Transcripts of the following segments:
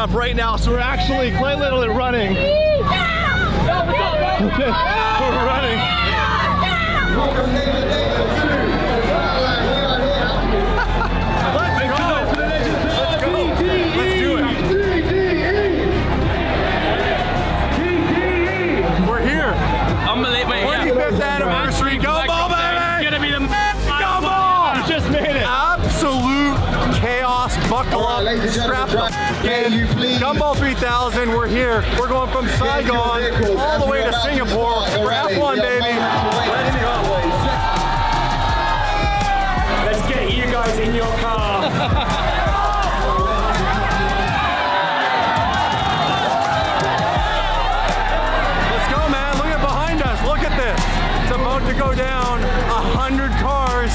kickoff right now, so we're actually quite literally running. We're running. Anniversary Gumball, baby! It's gonna be the Gumball! You just made it! Absolute chaos, buckle up, strap up. Gumball 3000, we're here. We're going from Saigon all the way to Singapore. We're F1, baby. Let's go. Let's get you guys in your car. About to go down 100 cars.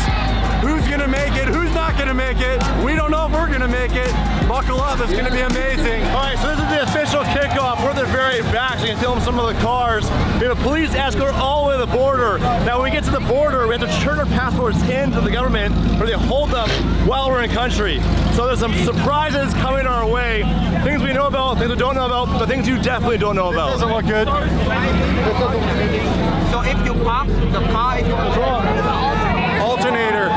Who's gonna make it? Who's not gonna make it? We don't know if we're gonna make it. Buckle up, it's gonna be amazing. All right, so this is the official kickoff. We're at the very back, so you can film some of the cars. We have a police escort all the way to the border. Now, when we get to the border, we have to turn our passports into the government, where they hold them while we're in country. So there's some surprises coming our way. Things we know about, things we don't know about, but things you definitely don't know about. Doesn't look good. So if you park, the car is wrong. Alternator.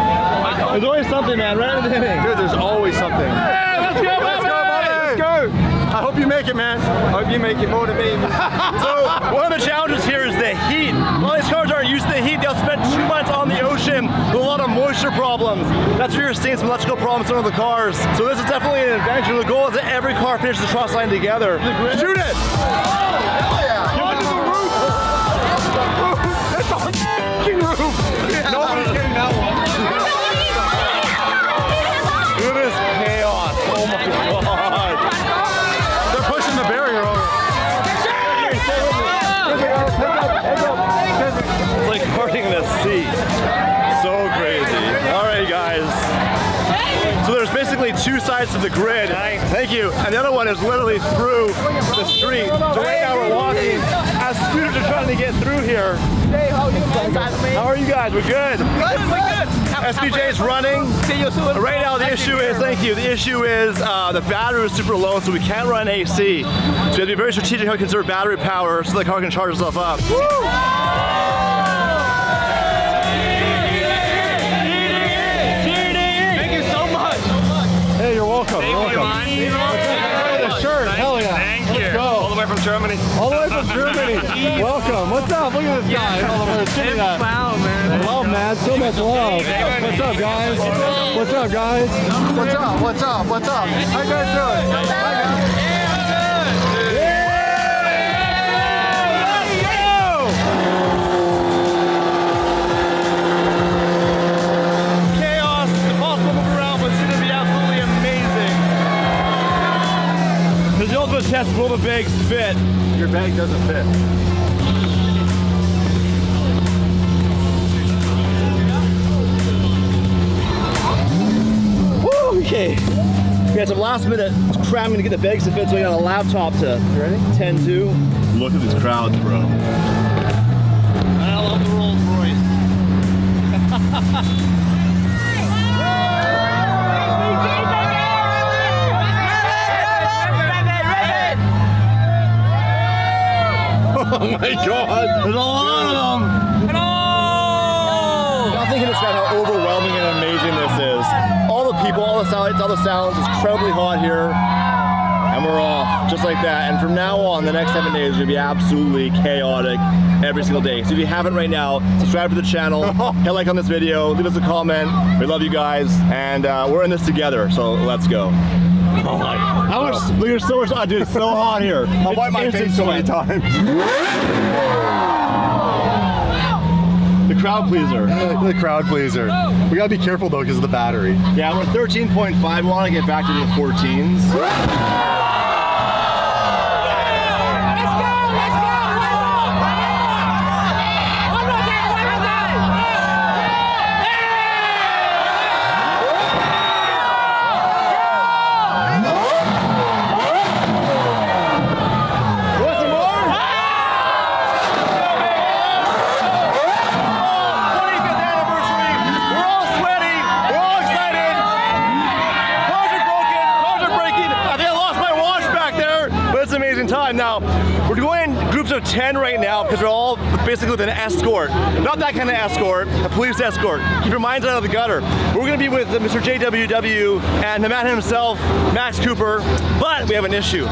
There's always something, man, right at the beginning. Dude, there's always something. Hey, let's go, buddy! Let's go! I hope you make it, man. I hope you make it. Motivate me. So, one of the challenges here is the heat. All these cars aren't used to the heat. They'll spend 2 months on the ocean with a lot of moisture problems. That's where you're seeing some electrical problems in some of the cars. So this is definitely an adventure. The goal is that every car finishes the cross line together. Shoot it! Nobody's getting that one. It is chaos. Oh my god. They're pushing the barrier over. It's like parting the sea. So crazy. All right, guys. So there's basically 2 sides to the grid. Thank you. And the other one is literally through the street. So right now we're walking. As students are trying to get through here. How are you guys? We're good. SBJ's running. Right now the issue is, thank you, the issue is the battery is super low, so we can't run AC. So you have to be very strategic how you conserve battery power so the car can charge itself up. Woo! Hey, you're welcome. You're welcome. The shirt, hell yeah. Thank you. Let's go. All the way from Germany. All the way from Germany. Welcome. What's up? Look at this guy. All the way to Wow, man. love, man. So much love. What's up, guys? What's up, guys? What's up? What's up? What's up? How you guys doing? Test will the bags fit. Your bag doesn't fit. Woo, okay. We had some last minute cramming to get the bags to fit, so we got a laptop to tend to. Look at these crowds, bro. I love the Rolls Royce. Oh my god, there's a lot of them! No! Y'all thinking it's about how overwhelming and amazing this is. All the people, all the sights, all the sounds, it's incredibly hot here. And we're off, just like that. And from now on, the next 7 days is gonna be absolutely chaotic every single day. So if you haven't right now, subscribe to the channel, hit like on this video, leave us a comment. We love you guys, and we're in this together, so let's go. Oh my god. How much? There's so much. Dude, it's so hot here. I'll wipe my face so many times. The crowd pleaser. The crowd pleaser. We gotta be careful though because of the battery. Yeah, we're 13.5. We want to get back to the 14s. of 10 right now because we're all basically with an escort. Not that kind of escort, a police escort. Keep your minds out of the gutter. We're gonna be with Mr. JWW and the man himself, Max Cooper, but we have an issue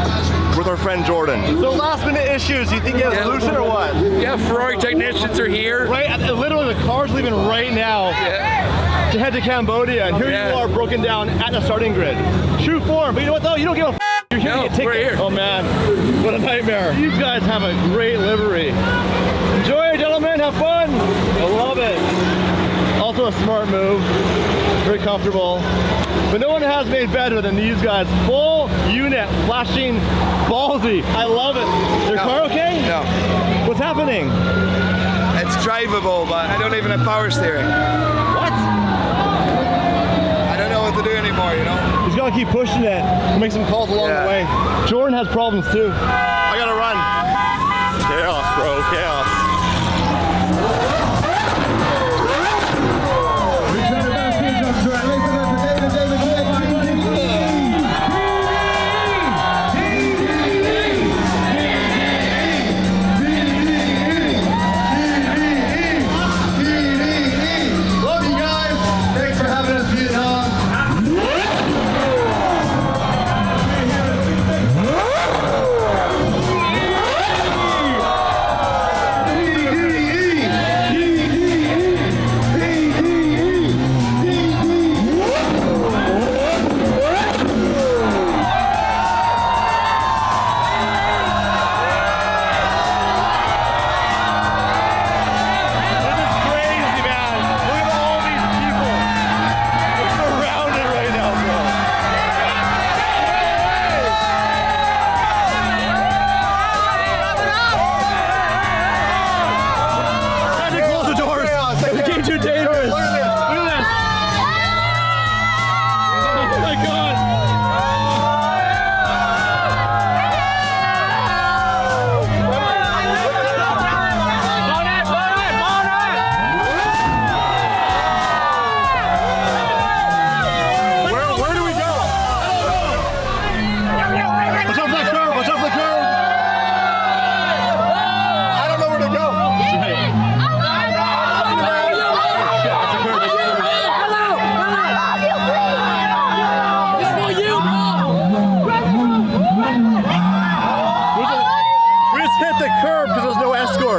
with our friend Jordan. So last minute issues, you think you have a solution or what? Yeah, Ferrari technicians are here. Right, literally the car's leaving right now to head to Cambodia, and here you are broken down at the starting grid. True form, but you know what though? You don't give a you're here to get tickets. Oh man, what a nightmare. You guys have a great livery. Enjoy, gentlemen, have fun. I love it. Also a smart move, very comfortable. But no one has made better than these guys. Full unit, flashing, ballsy. I love it. Your car okay? No. What's happening? It's drivable, but I don't even have power steering. What? I don't know what to do anymore, you know? He's gotta keep pushing it. We'll make some calls along the way. Jordan has problems too. I gotta run. Chaos, bro, chaos.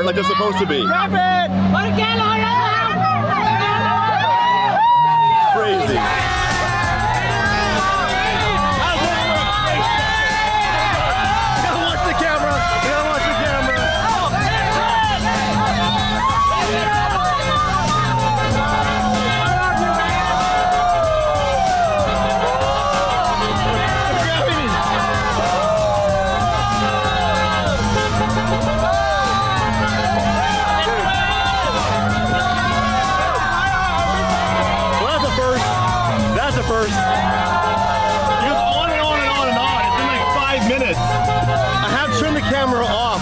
Like they're supposed to be. Crazy. Gotta watch the camera. Gotta watch the camera. First. It goes on and on and on and on. It's been like 5 minutes. I have turned the camera off,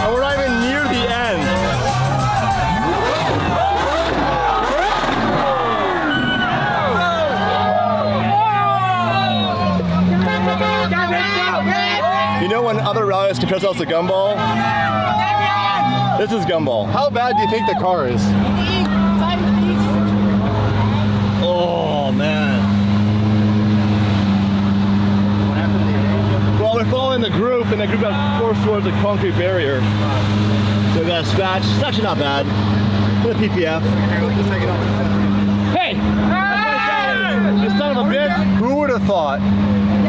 and we're not even near the end. You know when other rallies compare themselves to Gumball? This is Gumball. How bad do you think the car is? Oh man. Well, we're following the group, and the group got forced towards a concrete barrier. So we got a scratch. It's actually not bad. Bit of PPF. Hey! You son of a bitch! Who would have thought,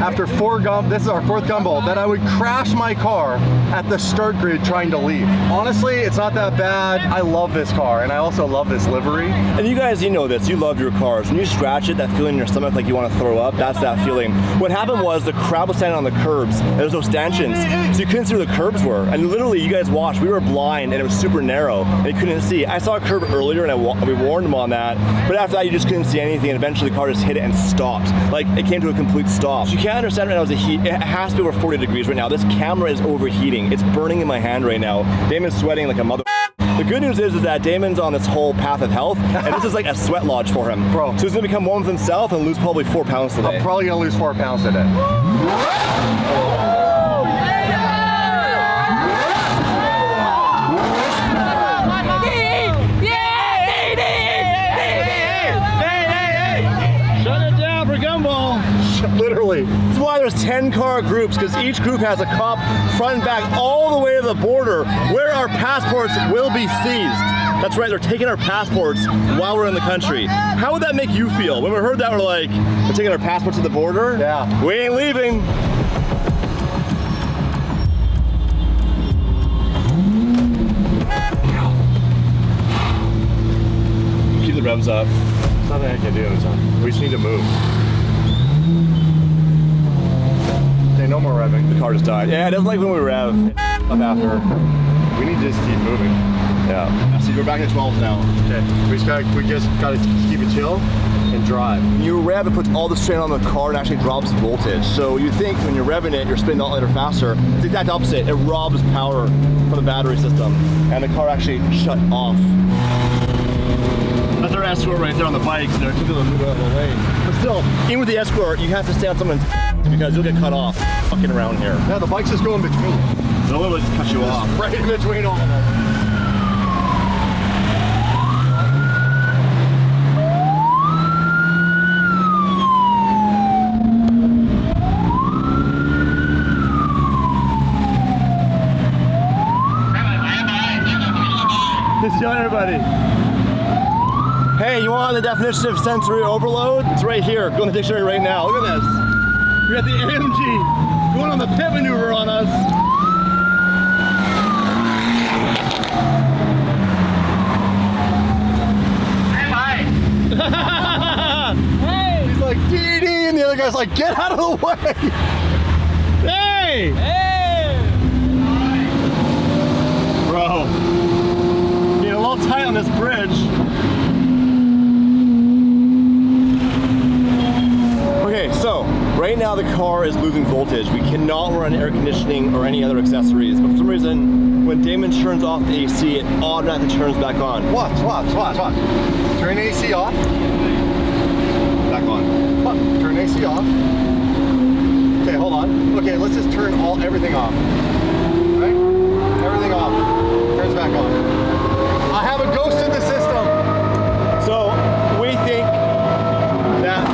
after this is our 4th Gumball, that I would crash my car at the start grid trying to leave? Honestly, it's not that bad. I love this car, and I also love this livery. And you guys, you know this, you love your cars. When you scratch it, that feeling in your stomach like you want to throw up, that's that feeling. What happened was the crowd was standing on the curbs, and there was no stanchions, so you couldn't see where the curbs were. And literally, you guys watched, we were blind, and it was super narrow, and you couldn't see. I saw a curb earlier, and we warned them on that, but after that, you just couldn't see anything, and eventually the car just hit it and stopped. Like, it came to a complete stop. So you can't understand right now, it has to be over 40 degrees right now. This camera is overheating. It's burning in my hand right now. Damon's sweating like a mother. The good news is that Damon's on this whole path of health, and this is like a sweat lodge for him. Bro. So he's gonna become one with himself and lose probably 4 pounds today. I'm probably gonna lose 4 pounds today. why there's 10-car groups, because each group has a cop front and back all the way to the border where our passports will be seized. That's right, they're taking our passports while we're in the country. How would that make you feel? When we heard that, we're like, they're taking our passports to the border? Yeah. We ain't leaving. Keep the revs up. There's nothing I can do. We just need to move. Okay, no more revving. The car just died. Yeah, it doesn't like when we rev up after. We need to just keep moving. Yeah. See, we're back at 12 now. Okay. We just gotta keep it chill and drive. When you rev, it puts all the strain on the car and actually drops voltage. So you think when you're revving it, you're spinning the alternator faster. It's the exact opposite. It robs power from the battery system, and the car actually shut off. That's our Escort right there on the bikes. They're typically moving out of the way. But still, even with the Escort, you have to stay on someone's because you'll get cut off fucking around here. Yeah, the bike's just going between. They'll literally just cut you off. Right in between all of them. Just showing everybody. Hey, you want the definition of sensory overload? It's right here. Go in the dictionary right now. Look at this. We got the AMG going on the pit maneuver on us. Hey! He's like, DD, and the other guy's like, get out of the way! Hey! Hey! Bro. Getting a little tight on this bridge. Okay, so right now the car is losing voltage. We cannot run air conditioning or any other accessories, but for some reason, when Damon turns off the AC, it automatically turns back on. Watch. Turn AC off. Back on. What? Turn AC off. Okay, hold on. Okay, let's just turn everything off. Right? Everything off. Turns back on. I have a ghost in the system. So we think that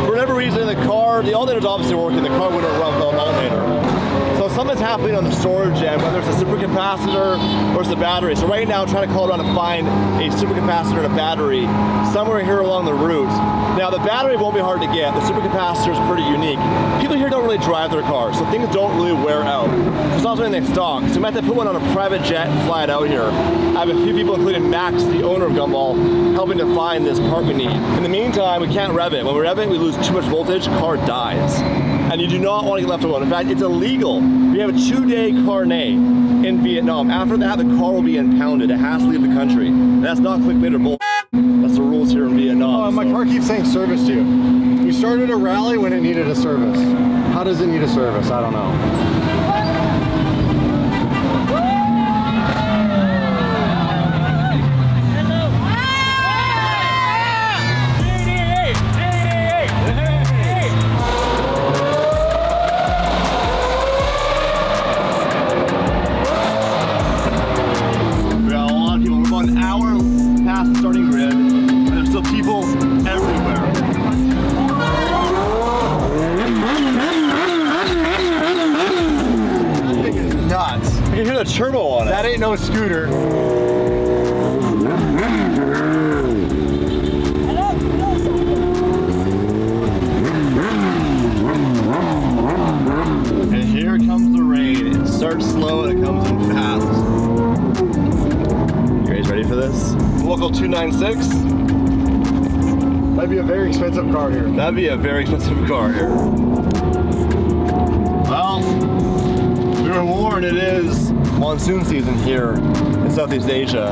for whatever reason the alternator's obviously working, the car wouldn't run without an alternator. So something's happening on the storage end, whether it's a supercapacitor or it's the battery. So right now I'm trying to call around to find a supercapacitor and a battery somewhere here along the route. Now the battery won't be hard to get. The supercapacitor is pretty unique. People here don't really drive their cars, so things don't really wear out. So it's not something they stock. So we might have to put one on a private jet and fly it out here. I have a few people, including Max, the owner of Gumball, helping to find this part we need. In the meantime, we can't rev it. When we rev it, we lose too much voltage, car dies. And you do not want to get left alone. In fact, it's illegal. We have a 2-day carnet in Vietnam. After that, the car will be impounded. It has to leave the country. And that's not clickbait or bull. That's the rules here in Vietnam. Oh, my car keeps saying service to you. We started a rally when it needed a service. How does it need a service? I don't know. The starting grid, and there's still people everywhere. Nuts. You can hear the turbo on it. That ain't no scooter. And here comes the rain. It starts slow and it comes in fast. You guys ready for this? Local 296. That'd be a very expensive car here. That'd be a very expensive car here. Well, we were warned it is monsoon season here in Southeast Asia.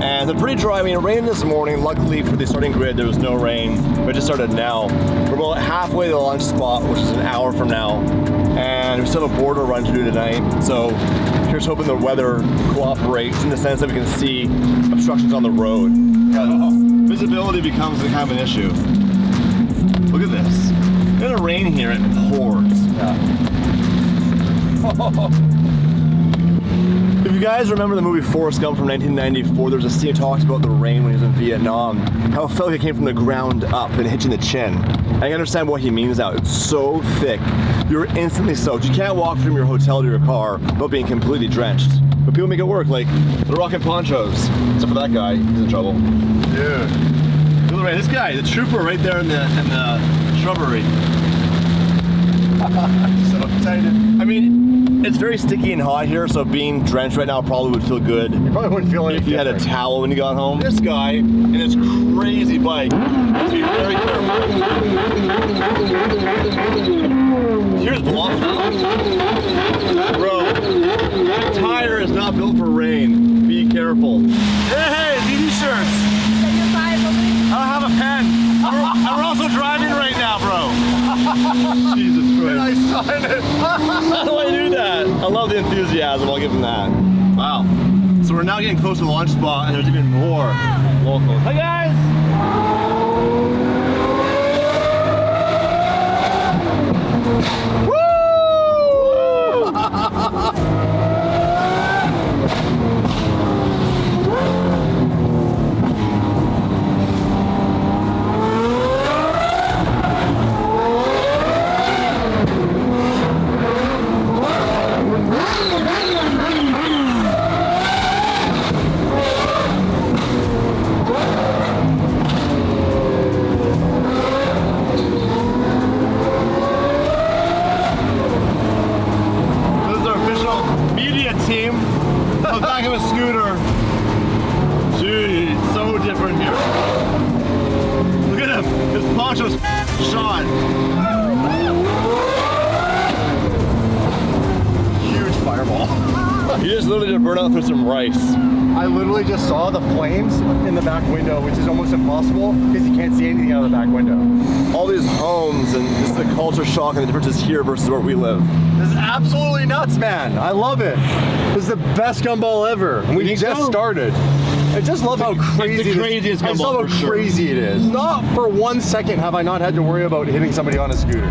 And it's pretty dry. I mean, it rained this morning. Luckily for the starting grid, there was no rain. But it just started now. We're about halfway to the launch spot, which is an hour from now. And we still have a border run to do tonight. So here's hoping the weather cooperates in the sense that we can see obstructions on the road. Visibility becomes kind of an issue. Look at this. In the rain here, it pours. Yeah. If you you guys remember the movie Forrest Gump from 1994, there's a scene that talks about the rain when he was in Vietnam, how it felt like it came from the ground up and hit you in the chin. I understand what he means now. It's so thick, you're instantly soaked. You can't walk from your hotel to your car without being completely drenched. But people make it work, like the rockin' ponchos. Except for that guy, he's in trouble. Dude. Feel the rain. This guy, the trooper right there in the shrubbery. So excited. I mean, it's very sticky and hot here, so being drenched right now probably would feel good. You probably wouldn't feel anything if you had a towel when you got home. This guy and his crazy bike. Let's be very careful. Here's bluff. Bro, that tire is not built for rain. Be careful. Hey, DD shirts. I don't have a pen. I'm also driving right now, bro. Jesus Christ. Can I sign it? How do I do that? I love the enthusiasm, I'll give him that. Wow. So we're now getting close to the launch spot and there's even more locals. Hi guys! Woo! Team on the back of a scooter. Dude, it's so different here. Look at him, his poncho's shot. Huge fireball. You just literally did burn out through some rice. I literally just saw the flames in the back window, which is almost impossible because you can't see anything out of the back window. All these homes and just the culture shock and the differences here versus where we live. This is absolutely nuts, man. I love it. This is the best Gumball ever. We just started. I just love how crazy it's the craziest Gumball. I love how crazy it is. Not for 1 second have I not had to worry about hitting somebody on a scooter.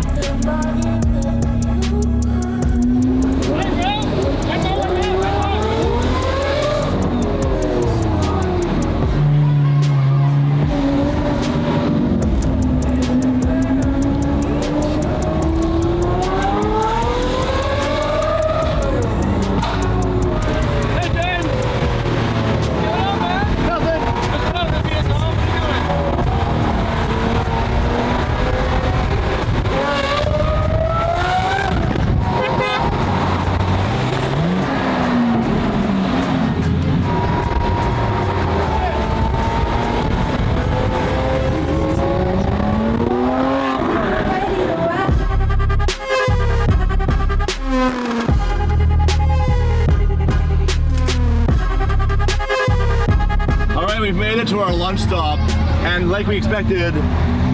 We've made it to our lunch stop, and like we expected,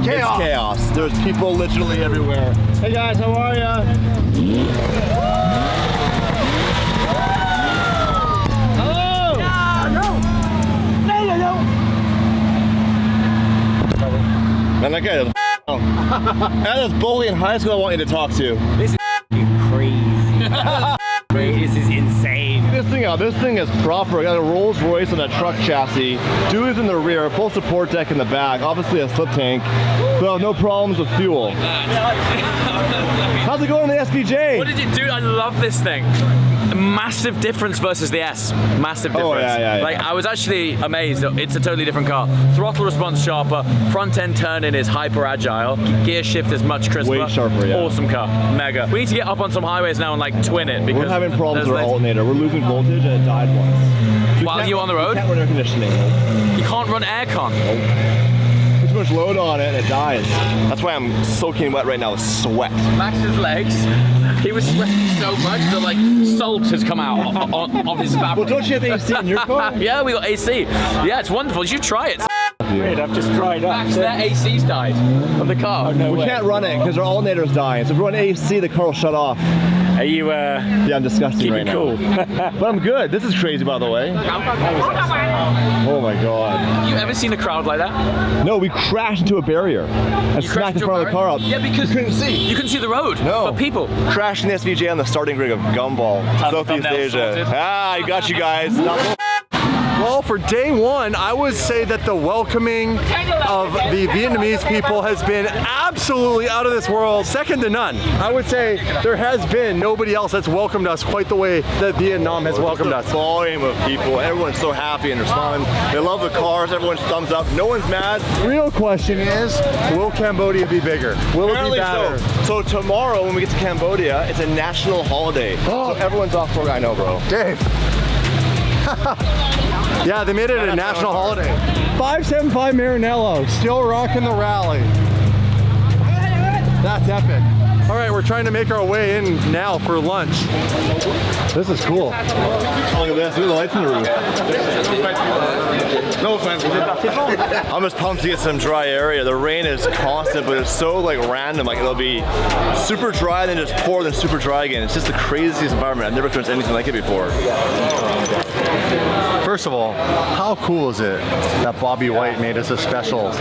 chaos. It's chaos. There's people literally everywhere. Hey guys, how are ya? Hello! No. Man, that guy is that is bully in high school I want you to talk to. This is crazy. This is insane. This thing is proper. I got a Rolls Royce on a truck chassis, dudes in the rear, full support deck in the back, obviously a slip tank, but no problems with fuel. How's it going on the SVJ? What did you do? I love this thing. Massive difference versus the S. Massive difference. Oh, yeah. Like, I was actually amazed. It's a totally different car. Throttle response sharper, front end turning is hyper agile, gear shift is much crisper. Way sharper, yeah. Awesome car, mega. We need to get up on some highways now and like twin it because we're having problems with our alternator. We're losing voltage and it died once. So while you're on the road? You can't run air conditioning. You can't run aircon. Nope. Put too much load on it and it dies. That's why I'm soaking wet right now with sweat. Max's legs, he was sweating so much that like salt has come out of his fabric. Well, don't you have AC in your car? Yeah, we got AC. Yeah, it's wonderful. You should try it. Great, I've just tried up. Max, their AC's died of the car. Oh, no We way. can't run it because our alternator's dying. So if we run AC, the car will shut off. Are you Yeah, I'm disgusting right cool? now. But I'm good. This is crazy, by the way. Oh my god. You ever seen a crowd like that? No, we crashed into a barrier and smacked in front of the car up. Yeah, because you couldn't see. You couldn't see the road. No. For people. Crashed in the SVJ on the starting rig of Gumball, Southeast Asia. I got you guys. Well, for day one, I would say that the welcoming of the Vietnamese people has been absolutely out of this world, second to none. I would say there has been nobody else that's welcomed us quite the way that Vietnam has welcomed us. Volume of people, everyone's so happy and responding. They love the cars, everyone's thumbs up, no one's mad. The real question is, will Cambodia be bigger? Will it be better? So tomorrow when we get to Cambodia, it's a national holiday. So everyone's off work. I know, bro. Dave. Yeah, they made it a national holiday. 575 Maranello, still rocking the rally. That's epic. All right, we're trying to make our way in now for lunch. This is cool. Look at this, look at the lights in the roof. No offense. I'm just pumped to get some dry area. The rain is constant, but it's so like random. Like it'll be super dry, then just pour, then super dry again. It's just the craziest environment. I've never experienced anything like it before. First of all, how cool is it that Bobby White made us a special? It's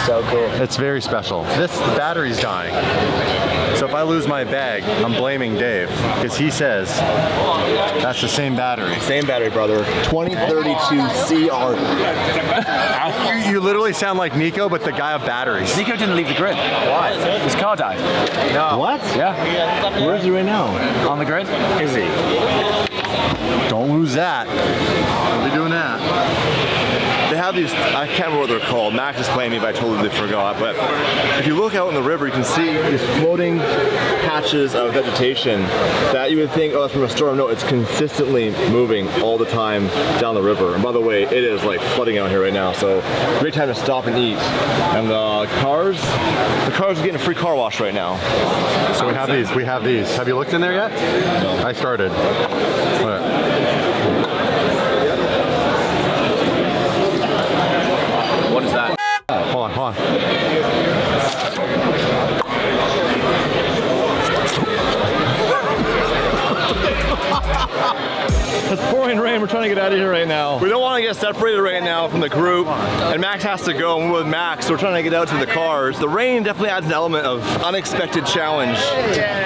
so cool. It's very special. The battery's dying. So if I lose my bag, I'm blaming Dave, because he says that's the same battery. Same battery, brother. 2032 CR. You literally sound like Nico, but the guy of batteries. Nico didn't leave the grid. Why? His car died. No. What? Yeah. Where is he right now? On the grid? Is he? Don't lose that. We'll be doing that. They have these, I can't remember what they're called. Max explained to me, but I totally forgot. But if you look out in the river, you can see these floating patches of vegetation that you would think, oh, it's from a storm. No, it's consistently moving all the time down the river. And by the way, it is like flooding out here right now. So great time to stop and eat. And the cars are getting a free car wash right now. So we have these. We have these. Have you looked in there yet? No. I started. What? What is that? Hold on. It's pouring rain. We're trying to get out of here right now. We don't want to get separated right now from the group. And Max has to go, and we're with Max, so we're trying to get out to the cars. The rain definitely adds an element of unexpected challenge.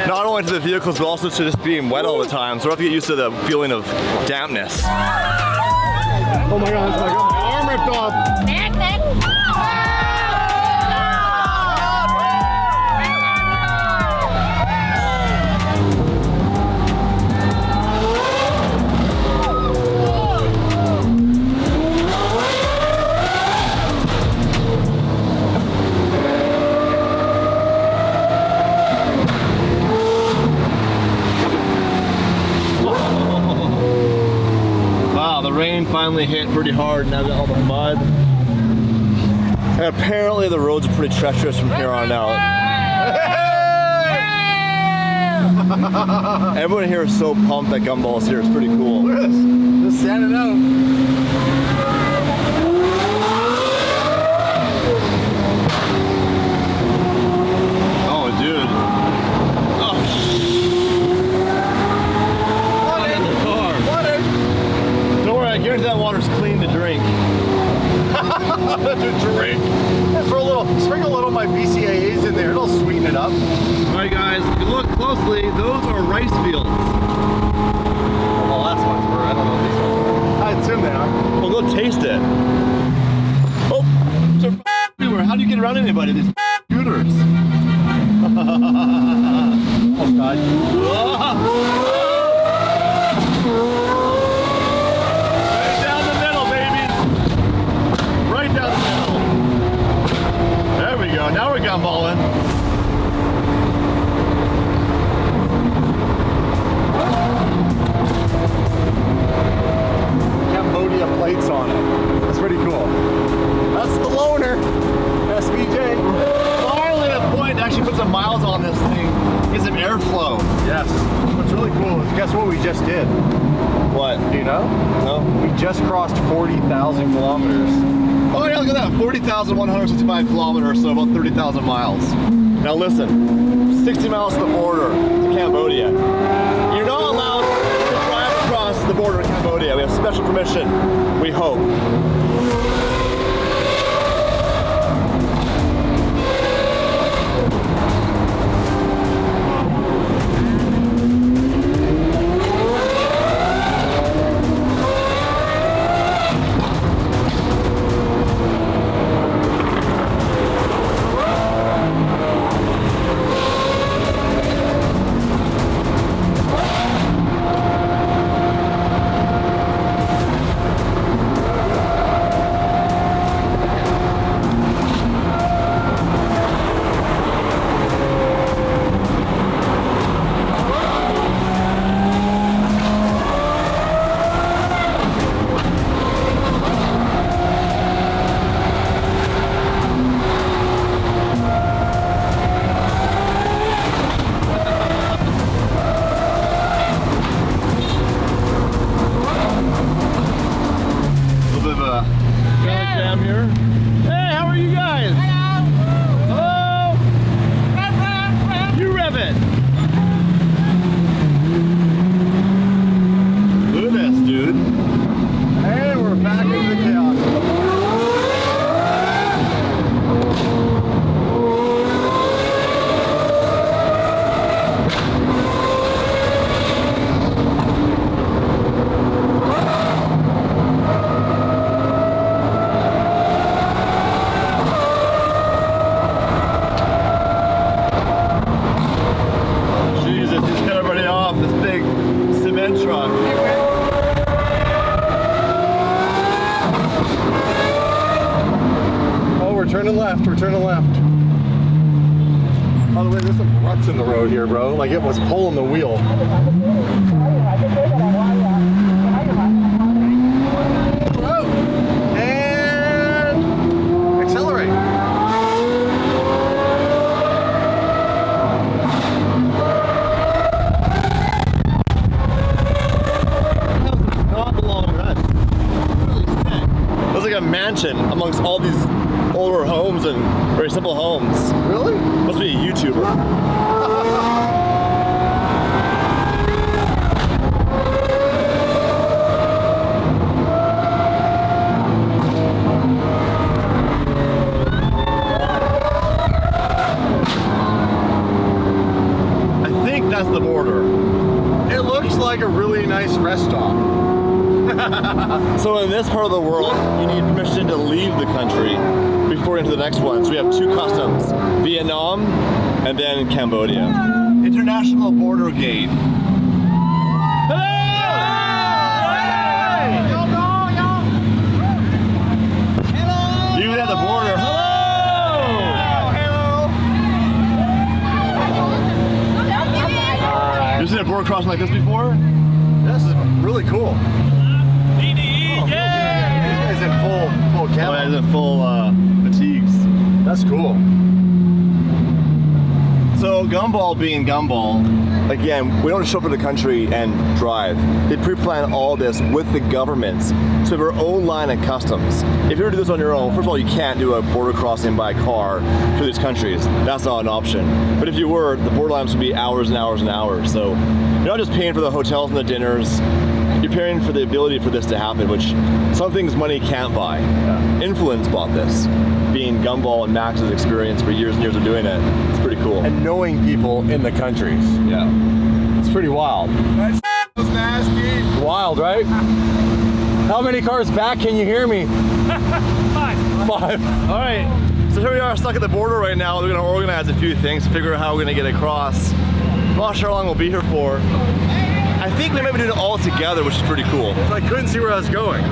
Not only to the vehicles, but also to just being wet all the time. So we have to get used to the feeling of dampness. Oh my God, my arm ripped off. Rain finally hit pretty hard, now we got all the mud. And apparently the roads are pretty treacherous from here on out. Everyone here is so pumped that Gumball is here, it's pretty cool. Look at this, just standing out. Oh, dude. I guarantee that water's clean to drink. To drink. Sprinkle a little of my BCAAs in there, it'll sweeten it up. Alright guys, if you look closely, those are rice fields. Well, that's ones for, I don't know these ones. I assume they are. Well, go taste it. Oh, they're everywhere. How do you get around anybody? These scooters. Oh God. Now we're gumballing. Cambodia plates on it. That's pretty cool. That's the loaner. SVJ. Finally at a point to actually put some miles on this thing. Get some airflow. Yes. What's really cool is guess what we just did? What? Do you know? No. We just crossed 40,000 kilometers. Oh yeah, look at that. 40,165 kilometers, so about 30,000 miles. Now listen, 60 miles to the border to Cambodia. You're not allowed to drive across the border to Cambodia. We have special permission, we hope. We're turning left. By the way, there's some ruts in the road here, bro. Like it was pulling the wheel. And accelerate. Not the long run. Really sick. It was like a mansion amongst all these older homes and very simple homes. Really? Must be a YouTuber. I think that's the border. It looks like a really nice rest stop. So in this part of the world, you need permission to leave the country before into the next one. So we have two customs, Vietnam and then Cambodia. International border gate. Even at the border, hello! You've seen a border crossing like this before? This is really cool. He's in full camo. Oh, yeah, he's in full fatigues. That's cool. So Gumball being Gumball, again, we don't show up to the country and drive. They pre-plan all this with the governments. So we have our own line of customs. If you were to do this on your own, first of all, you can't do a border crossing by car through these countries. That's not an option. But if you were, the border lines would be hours and hours and hours. So you're not just paying for the hotels and the dinners, you're paying for the ability for this to happen, which some things money can't buy. Influence bought this. Being Gumball and Max's experience for years and years of doing it, it's pretty cool. And knowing people in the countries. Yeah. It's pretty wild. That was nasty. Wild, right? How many cars back can you hear me? Five. All right, so here we are stuck at the border right now. We're gonna organize a few things, figure out how we're gonna get across. I'm not sure how long we'll be here for. I think we might be doing it all together, which is pretty cool. So I couldn't see where I was going.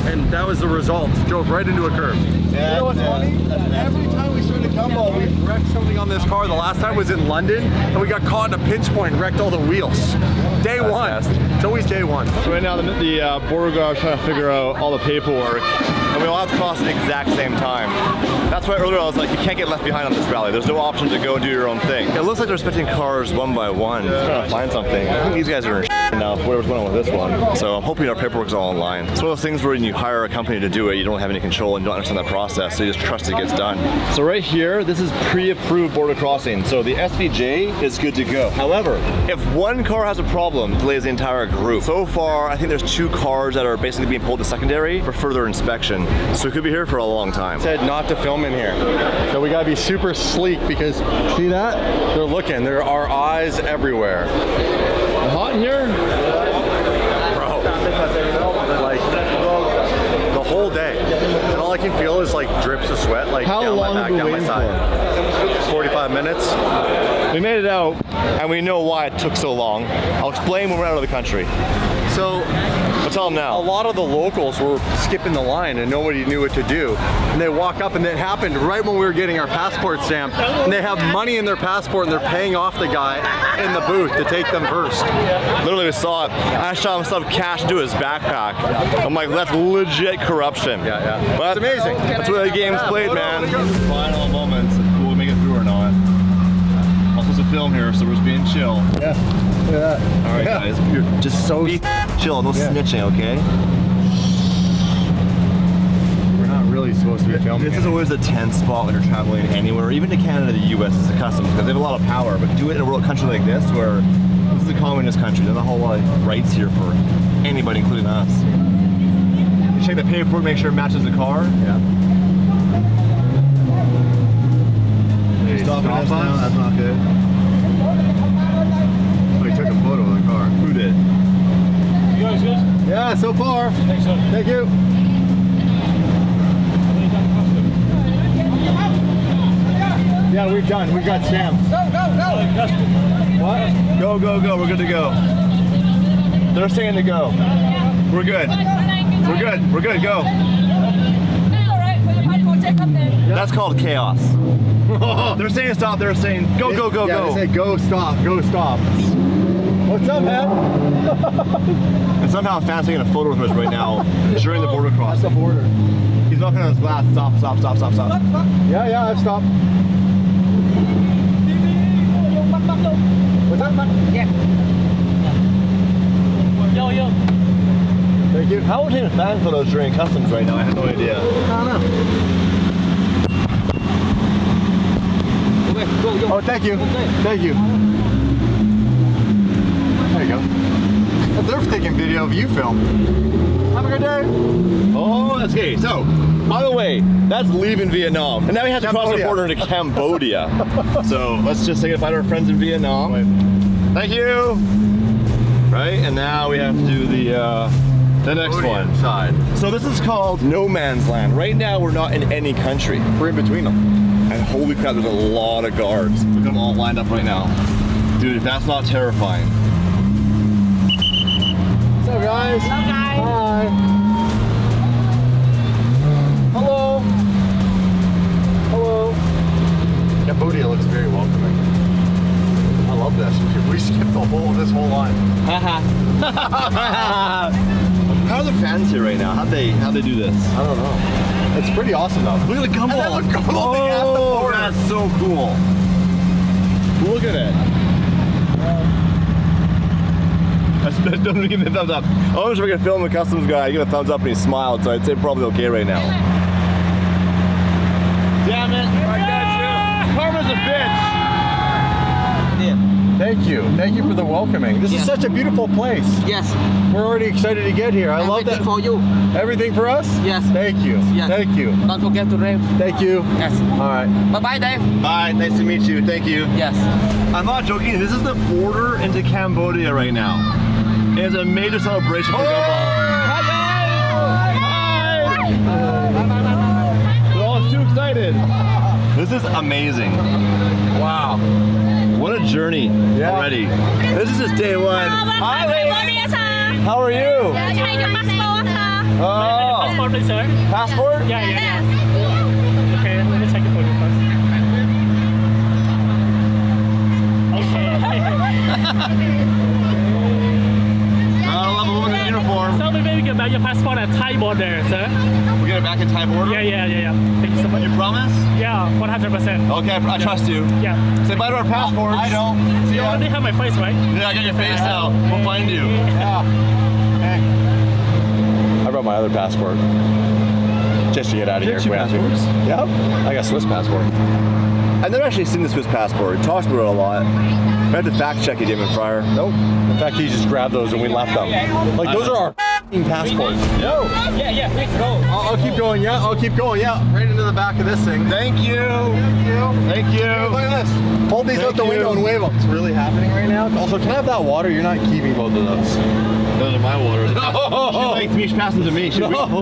And that was the result. Drove right into a curb. Yeah, you know what's funny? Every time we swing a Gumball, we wrecked something on this car. The last time was in London, and we got caught in a pinch point and wrecked all the wheels. Day one. It's always day one. So right now the border guard is trying to figure out all the paperwork, and we all have to cross at the exact same time. That's why earlier I was like, you can't get left behind on this rally. There's no option to go and do your own thing. It looks like they're inspecting cars one by one, trying to find something. I think these guys are in now, whatever's going on with this one. So I'm hoping our paperwork's all online. It's one of those things where when you hire a company to do it, you don't have any control and you don't understand that process, so you just trust it gets done. So right here, this is pre-approved border crossing. So the SVJ is good to go. However, if one car has a problem, it delays the entire group. So far, I think there's 2 cars that are basically being pulled to secondary for further inspection. So we could be here for a long time. Said not to film in here. So we gotta be super sleek because, see that? They're looking, there are eyes everywhere. Hot in here? Bro, like the whole day. And all I can feel is like drips of sweat, like How down long my have back, we down my waited side. 45 minutes. We made it out, and we know why it took so long. I'll explain when we're out of the country. So I'll tell them a now. lot of the locals were skipping the line and nobody knew what to do. And they walk up and it happened right when we were getting our passport stamped. And they have money in their passport and they're paying off the guy in the booth to take them first. Literally, we saw it. I shot him some cash into his backpack. I'm like, that's legit corruption. Yeah. But It's amazing. That's where the game's played, man. Final moments. Will we make it through or not? I'm supposed to film here, so we're just being chill. Yeah. Look at that. All right, guys. You're just so chill. No snitching, okay? We're not really supposed to be filming. This is always a tense spot when you're traveling anywhere, even to Canada, the U.S. is the customs because they have a lot of power. But do it in a world country like this, where this is a communist country, there's a whole lot of rights here for anybody, including us. You check the paperwork, make sure it matches the car. Yeah. Stopping us now. That's not good. Oh, he took a photo of the car. Who did? You guys good? Yeah, so far. Thanks, son. Thank you. Yeah, we've done. We've got stamps. What? Go, go, go. We're good to go. They're saying to go. We're good. We're good. We're good. Go. That's called chaos. They're saying stop. They're saying go, go, go, Yeah, go. they say go, stop, go, stop. What's up, man? And somehow Fan's taking a photo with us right now during the border crossing. That's the border. He's knocking on his glass. Stop, stop, stop, stop, stop. Yeah, I've stopped. What's up, man? Yeah. Yo. Thank you. How are we taking fan photos during customs right now? I have no idea. I don't know. Go. Oh, thank you. Thank you. There you go. They're taking video of you film. Have a good day. Oh, that's okay. So, by the way, that's leaving Vietnam. And now we have to cross the Cambodia. border into Cambodia. So, let's just say goodbye to our friends in Vietnam. Thank you. Right, and now we have to do the next one. Side. So this is called no man's land. Right now, we're not in any country. We're in between them. And holy crap, there's a lot of guards. Look at them all lined up right now. Dude, that's not terrifying. What's up, guys? Hi. Hello. Hello. Cambodia looks very welcoming. I love this. We skipped this whole line. How are the fans here right now? How'd they do this? I don't know. It's pretty awesome though. Look at the Gumball. Look at the Gumball at the border. That's so cool. Look at it. Don't give me a thumbs up. I wish we could film the customs guy. I give a thumbs up and he smiled, so I'd say probably okay right now. Damn it. I got you. Karma's a bitch. Thank you. Thank you for the welcoming. This is such a beautiful place. Yes. We're already excited to get here. I love that. For you. Everything for us? Yes. Thank you. Yes. Thank you. Don't forget to rave. Thank you. Yes. All right. Bye-bye, Dave. Bye, nice to meet you. Thank you. Yes. I'm not joking. This is the border into Cambodia right now. It's a major celebration for Gumball. Hi guys! Hi! We're all too excited. This is amazing. Wow. What a journey already. This is just day one. Hi, ladies. How are you? Oh. Passport, please, sir. Passport? Yeah. Okay, let me take a photo first. I love a woman in uniform. So we maybe get back your passport at Thai border, sir. We get it back back in time order? Yeah. Thank you so much. You promise? Yeah, 100%. Okay, I trust you. Yeah. Say bye to our passports. I don't. You already have my face, right? Yeah, I got your face now. We'll find you. Yeah. I brought my other passport. Just to get out of here. Two passports? Yep. I got a Swiss passport. I've never actually seen the Swiss passport. He talks about it a lot. I have to fact check you, Damon Fryer. Nope. In fact, he just grabbed those and we left them. Like, those are our passports. Yeah, please go. I'll keep going, yeah. I'll keep going, yeah. Right into the back of this thing. Thank you. Thank you. Look at this. Hold these out the window and wave them. It's really happening right now. Also, can I have that water? You're not keeping both of those. Those are my waters. No. She liked me, she passed them to me.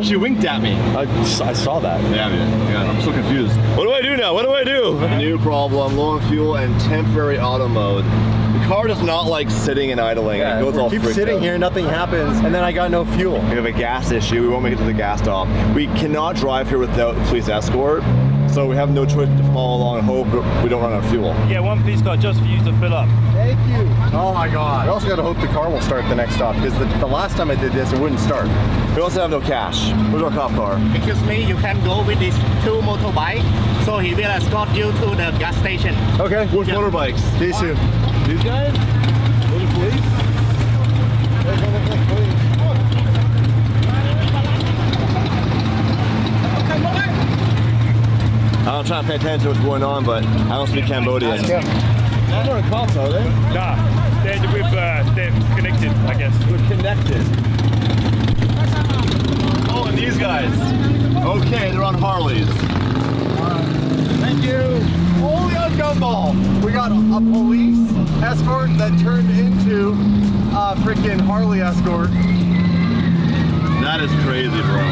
She winked at me. I saw that. Yeah, I'm so confused. What do I do now? What do I do? New problem, low on fuel and temporary auto mode. The car does not like sitting and idling. Yeah, it goes all keep freaked sitting out. here, nothing happens, and then I got no fuel. We have a gas issue. We won't make it to the gas stop. We cannot drive here without police escort, so we have no choice to follow along and hope we don't run out of fuel. Yeah, one police car just for you to fill up. Thank you. Oh my God. I also got to hope the car will start the next stop, because the last time I did this, it wouldn't start. We also have no cash. Where's our cop car? Excuse me, you can go with these 2 motorbikes. So he will escort you to the gas station. Okay. Which motorbikes? These two. These guys? Those are police? I'm trying to pay attention to what's going on, but I don't speak Cambodian. They're not cops, are they? Nah, they're connected, I guess. We're connected. Oh, and these guys. Okay, they're on Harleys. Thank you. Only on Gumball. We got a police escort that turned into a freaking Harley escort. That is crazy, bro.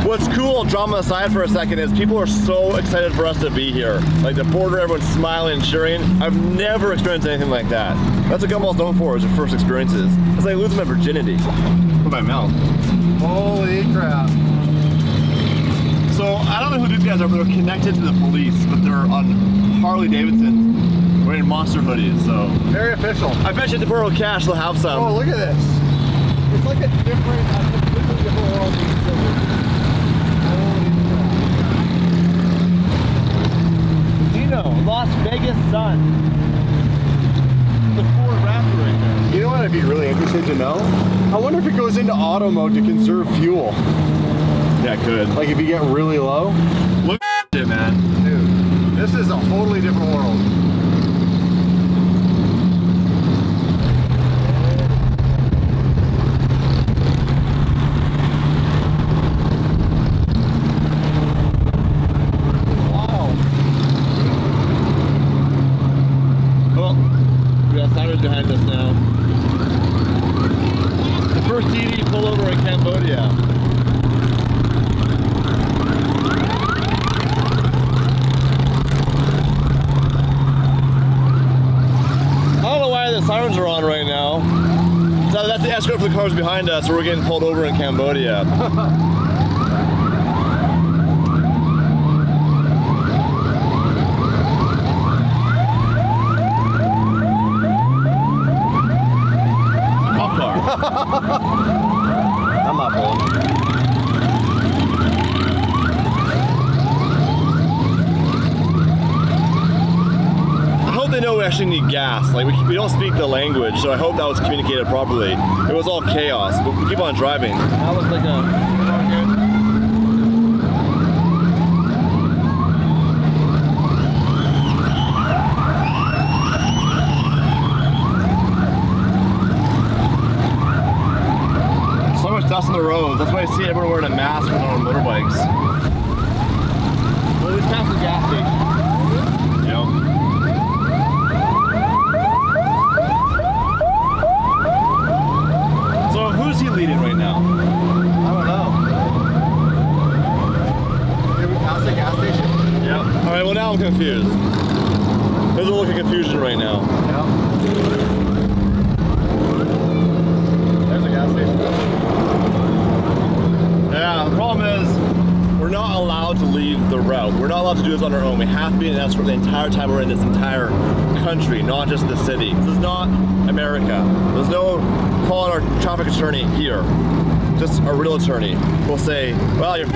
What's cool, drama aside for a second, is people are so excited for us to be here. Like the border, everyone's smiling and cheering. I've never experienced anything like that. That's what Gumball's known for, is your first experiences. It's like losing my virginity. With my mouth. Holy crap. So, I don't know who these guys are, but they're connected to the police, but they're on Harley Davidsons, wearing monster hoodies, so. Very official. I bet you if they borrow cash, they'll have some. Oh, look at this. It's like a completely different world. Las Vegas Sun. The Ford Raptor right there. You know what I'd be really interested to know? I wonder if it goes into auto mode to conserve fuel. Yeah, it could. Like if you get really low. Look at it, man. Dude, this is a totally different world. Behind us now. The first DD pullover in Cambodia. I don't know why the sirens are on right now. So that's the escort for the cars behind us, so we're getting pulled over in Cambodia. I'm not pulling. I hope they know we actually need gas. Like, we don't speak the language, so I hope that was communicated properly. It was all chaos, but we keep on driving. That was like a... dust on the roads. That's why I see everyone wearing a mask when they're on motorbikes. Well, we just passed the gas station. Yep. So who's he leading right now? I don't know. Did we pass the gas station? Yep. All right, well now I'm confused. There's a look of confusion right now. Yeah. There's a gas station. Yeah, the problem is we're not allowed to leave the route. We're not allowed to do this on our own. We have to be in an escort the entire time we're in this entire country, not just the city. This is not America. There's no calling our traffic attorney here. Just a real attorney will say, well, you're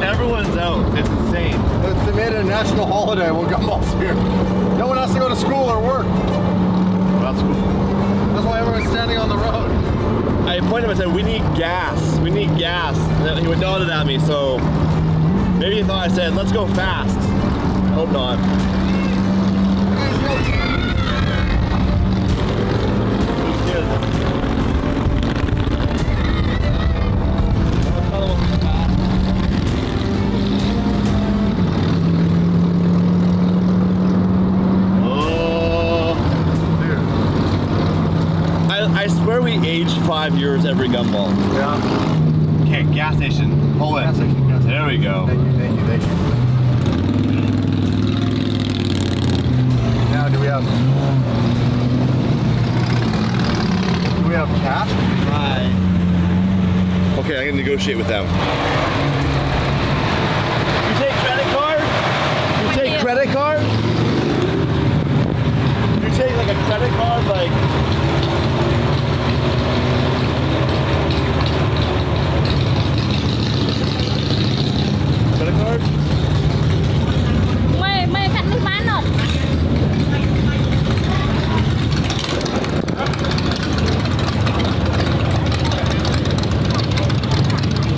everyone's out. It's insane. They made it a national holiday when Gumball's here. No one has to go to school or work. That's cool. That's why everyone's standing on the road. I pointed him and said, we need gas. We need gas. And then he would nodded at me, so maybe he thought I said, let's go fast. Hope not. I swear we age 5 years every Gumball. Yeah. Okay, gas station. Pull in. Gas station. There we go. Thank you, thank you, thank you. Now, do we have cash? Hi. Okay, I'm gonna negotiate with them. You take credit card? You take credit card? You take like a credit card, like. Credit card? Mày cắt nước bán không?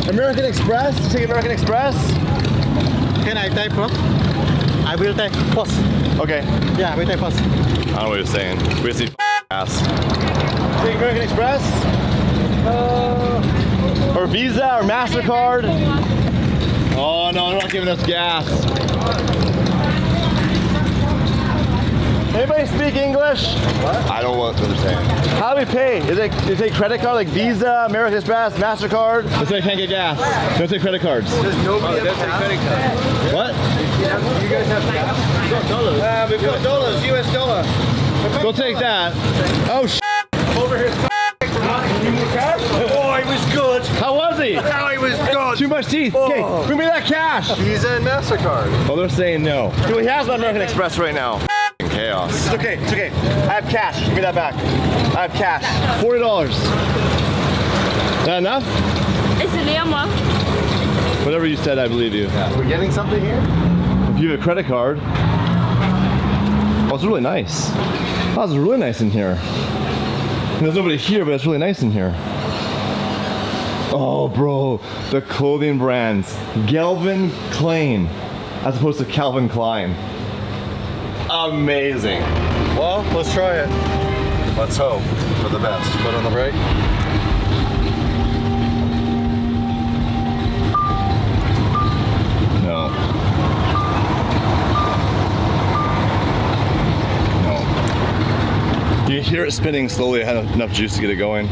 American Express? You take American Express? Can I take first? I will take first. Okay. Yeah, I will take first. I don't know what you're saying. We just need ass. Take American Express? Or Visa or MasterCard? Oh no, they're not giving us gas. Anybody speak English? What? I don't understand. How do we pay? Is it take credit card like Visa, American Express, MasterCard? They say I can't get gas. Don't take credit cards. Does nobody have credit card? What? You guys have cash? We've got dollars. We've got dollars, US dollar. Go take that. Oh sh**. Over here. Oh, he was good. How was he? Oh, he was good. Too much teeth. Okay, bring me that cash. Visa and MasterCard. Oh, they're saying no. He has my American Express right now. Chaos. It's okay, it's okay. I have cash. Give me that back. I have cash. $40. Is that enough? It's a liam hả? Whatever you said, I believe you. Yeah. We're getting something here? If you have a credit card. Oh, it's really nice. Oh, it's really nice in here. And there's nobody here, but it's really nice in here. Oh, bro, the clothing brands. Calvin Klein, as opposed to Calvin Klein. Amazing. Well, let's try it. Let's hope for the best. Foot on the brake. No. No. You can hear it spinning slowly. I had enough juice to get it going.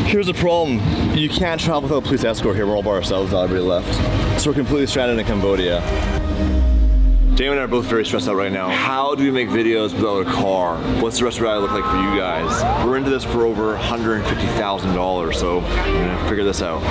Here's the problem. You can't travel without a police escort here. We're all by ourselves now. Everybody left. So we're completely stranded in Cambodia. Damon and I are both very stressed out right now. How do we make videos without a car? What's the rest of Rally look like for you guys? We're into this for over $150,000, so we're gonna figure this out.